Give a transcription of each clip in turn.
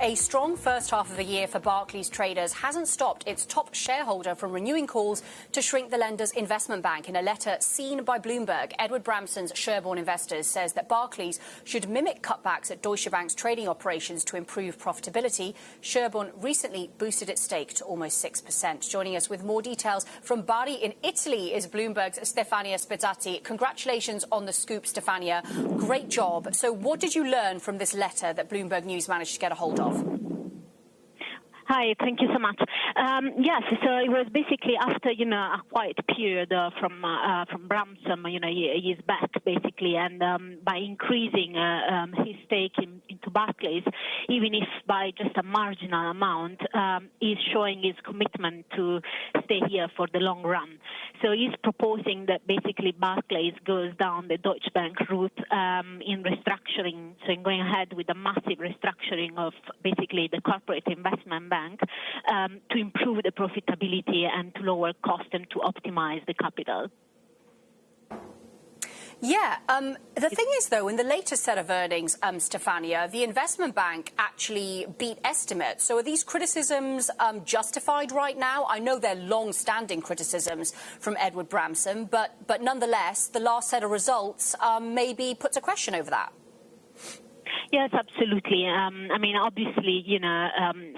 A strong first half of the year for Barclays traders hasn't stopped its top shareholder from renewing calls to shrink the lender's investment bank. In a letter seen by Bloomberg, Edward Bramson's Sherborne Investors says that Barclays should mimic cutbacks at Deutsche Bank's trading operations to improve profitability. Sherborne recently boosted its stake to almost 6%. Joining us with more details from Bari in Italy is Bloomberg's Stefania Spezzati. Congratulations on the scoop, Stefania. Great job. So what did you learn from this letter that Bloomberg News managed to get a hold of? Hi, thank you so much. Yes, so it was basically after, a quiet period from Bramson, he's back basically, and by increasing his stake into Barclays, even if by just a marginal amount, he's showing his commitment to stay here for the long run. So he's proposing that basically Barclays goes down the Deutsche Bank route in restructuring, so in going ahead with a massive restructuring of basically the corporate investment bank to improve the profitability and to lower cost and to optimize the capital. Yeah, the thing is, though, in the latest set of earnings, Stefania, the investment bank actually beat estimates. So are these criticisms justified right now? I know they're long-standing criticisms from Edward Bramson, but nonetheless, the last set of results maybe puts a question over that. Yes, absolutely. Obviously,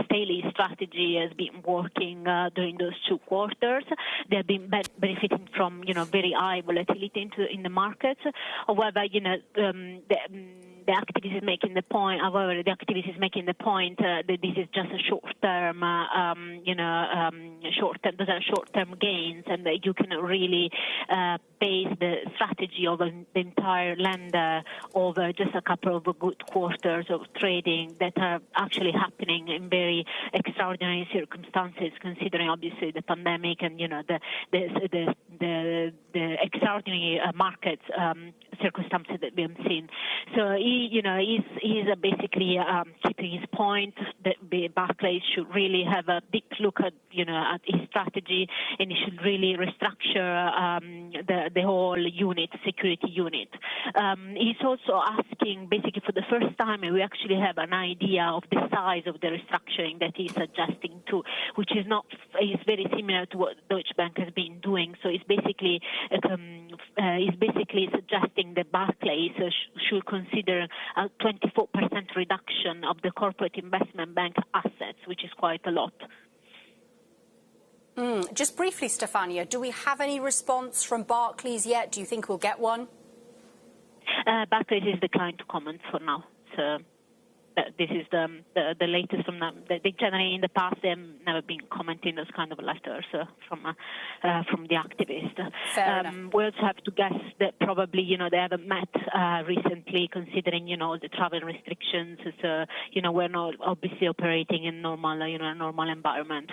Staley's strategy has been working during those 2 quarters. They've been benefiting from, very high volatility in the markets. However, the activist is making the point. However, the activist is making the point that this is just a short-term, those are short-term gains, and that you cannot really base the strategy of the entire lender over just a couple of good quarters of trading that are actually happening in very extraordinary circumstances, considering obviously the pandemic and the extraordinary market circumstances that we have seen. So he's basically keeping his point that Barclays should really have a deep look at his strategy, and he should really restructure the whole unit, security unit. He's also asking, basically for the first time, we actually have an idea of the size of the restructuring that he's suggesting to, which is very similar to what Deutsche Bank has been doing. So it's basically suggesting that Barclays should consider a 24% reduction of the corporate investment bank assets, which is quite a lot. Just briefly, Stefania, do we have any response from Barclays yet? Do you think we'll get one? Barclays is declined to comment for now. So this is the latest from them. They generally, in the past, they've never been commenting those kind of letters from the activist. Fair enough. We also have to guess that probably, they haven't met recently, considering, the travel restrictions. So, we're not obviously operating in normal, a normal environment.